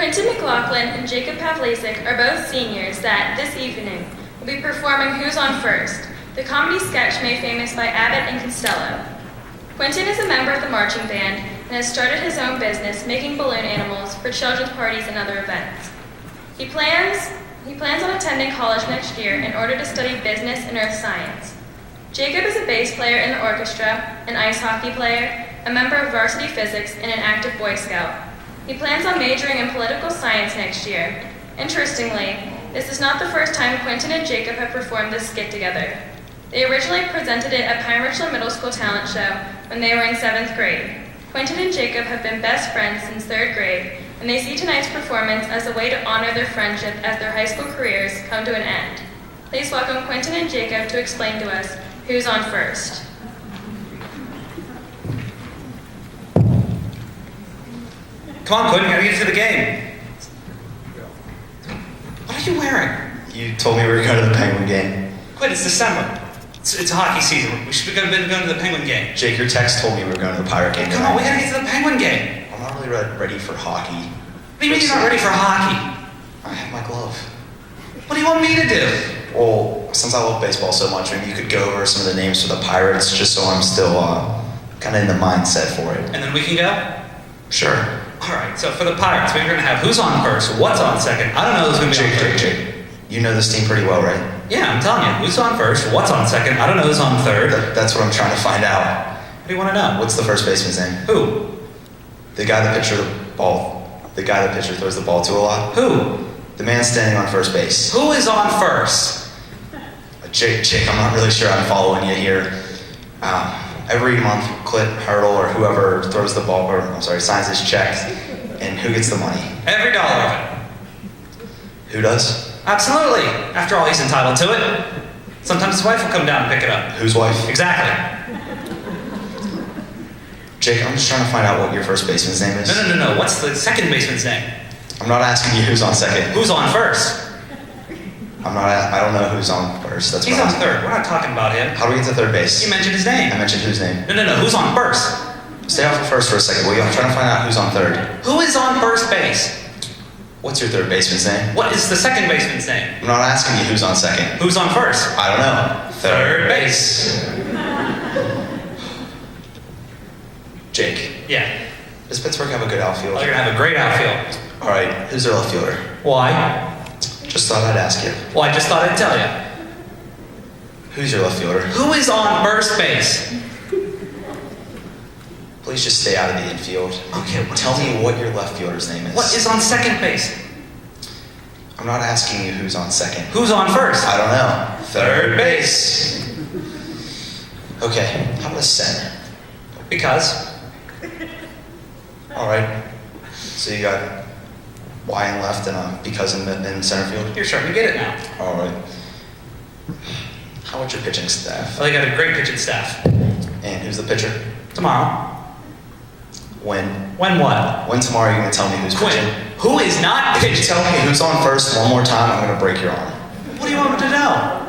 Quinton McLaughlin and Jacob Pavlasik are both seniors that, this evening, will be performing Who's on First, the comedy sketch made famous by Abbott and Costello. Quinton is a member of the marching band and has started his own business making balloon animals for children's parties and other events. He plans on attending college next year in order to study business and earth science. Jacob is a bass player in the orchestra, an ice hockey player, a member of varsity physics, and an active Boy Scout. He plans on majoring in political science next year. Interestingly, this is not the first time Quinton and Jacob have performed this skit together. They originally presented it at Pine Ridge Middle School Talent Show when they were in 7th grade. Quinton and Jacob have been best friends since 3rd grade, and they see tonight's performance as a way to honor their friendship as their high school careers come to an end. Please welcome Quinton and Jacob to explain to us Who's on First. Come on, Quinn, we gotta get to the game. What are you wearing? You told me we were going to the Penguin game. Quinn, it's December. It's hockey season. We should have been going to the Penguin game. Jake, your text told me we were going to the Pirate game. Come on, we gotta get to the Penguin game. I'm not really ready for hockey. What do you mean you're not ready for hockey? I have my glove. What do you want me to do? Well, since I love baseball so much, maybe you could go over some of the names for the Pirates just so I'm still kind of in the mindset for it. And then we can go? Sure. All right, so for the Pirates, we're going to have who's on first, what's on second. I don't know who's going to be on third. Jake, you know this team pretty well, right? Yeah, I'm telling you. Who's on first, what's on second. I don't know who's on third. That's what I'm trying to find out. What do you want to know? What's the first baseman's name? Who? The guy that pitcher the ball. The guy that pitcher throws the ball to a lot. Who? The man standing on first base. Who is on first? Jake, I'm not really sure I'm following you here. Every month, Clint, Hurdle, or whoever throws the ball, signs his check, and who gets the money? Every dollar of it. Who does? Absolutely. After all, he's entitled to it. Sometimes his wife will come down and pick it up. Whose wife? Exactly. Jake, I'm just trying to find out what your first baseman's name is. No. What's the second baseman's name? I'm not asking you who's on second. Who's on first? I don't know who's on first. That's He's on third. We're not talking about him. How do we get to third base? You mentioned his name. I mentioned whose name? No. Who's on first? Stay off of first for a second, will you? I'm trying to find out who's on third. Who is on first base? What's your third baseman's name? What is the second baseman's name? I'm not asking you who's on second. Who's on first? I don't know. Third base. Jake. Yeah. Does Pittsburgh have a good outfield? Well, you're gonna have a great outfield. All right, who's their left fielder? Why? Just thought I'd ask you. Well, I just thought I'd tell you. Who's your left fielder? Who is on first base? Please just stay out of the infield. Okay, Tell me what your left fielder's name is. What is on second base? I'm not asking you who's on second. Who's on first? I don't know. Third base. Okay, how about a center? Because. All right. So you got Y in left and a because in center field? You're starting to get it now. All right. How about your pitching staff? Well, they got a great pitching staff. And who's the pitcher? Tomorrow. When? When what? When tomorrow are you going to tell me who's Quinn. pitching? Who is not If you pitching? tell me who's on first one more time, I'm going to break your arm. What do you want me to know?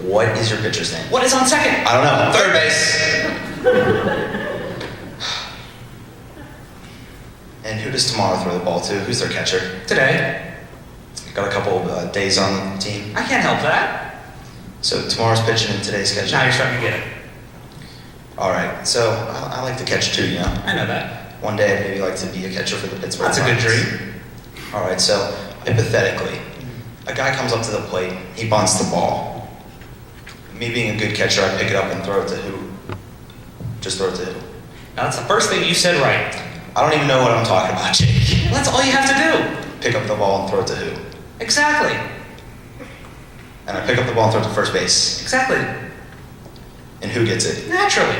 What is your pitcher's name? What is on second? I don't know. Third base. And who does tomorrow throw the ball to? Who's their catcher? Today. Got a couple of days on the team. I can't help that. So tomorrow's pitching and today's catching. Now you're starting to get it. All right. So I like to catch too, you know. I know that. One day I'd maybe like to be a catcher for the Pittsburgh That's a good Pirates. dream. All right. So hypothetically, a guy comes up to the plate. He bunts the ball. Me being a good catcher, I pick it up and throw it to who? Just throw it to who? Now that's the first thing you said right. I don't even know what I'm talking about, Jake. Well, that's all you have to do. Pick up the ball and throw it to who? Exactly. And I pick up the ball and throw it to first base. Exactly. And who gets it? Naturally.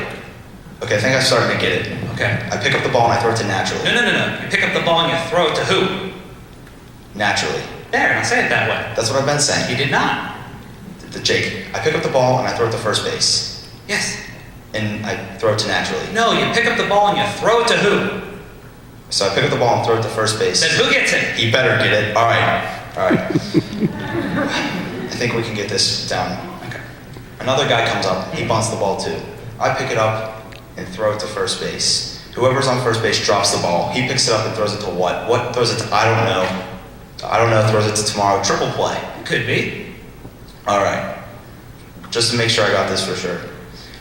Okay, I think I'm starting to get it. Okay. I pick up the ball and I throw it to naturally. No. You pick up the ball and you throw it to who? Naturally. There, now say it that way. That's what I've been saying. You did not. Jake, I pick up the ball and I throw it to first base. Yes. And I throw it to naturally. No, you pick up the ball and you throw it to who? So I pick up the ball and throw it to first base. Then who gets it? He better get it. All right. I think we can get this down. Okay. Another guy comes up. He bunts the ball too. I pick it up and throw it to first base. Whoever's on first base drops the ball. He picks it up and throws it to what? What throws it to? I don't know. I don't know. Throws it to tomorrow. Triple play. Could be. All right. Just to make sure I got this for sure.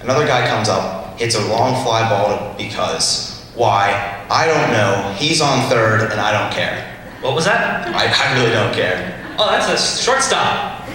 Another guy comes up, hits a long fly ball because why? I don't know. He's on third and I don't care. What was that? I really don't care. Oh, that's a shortstop.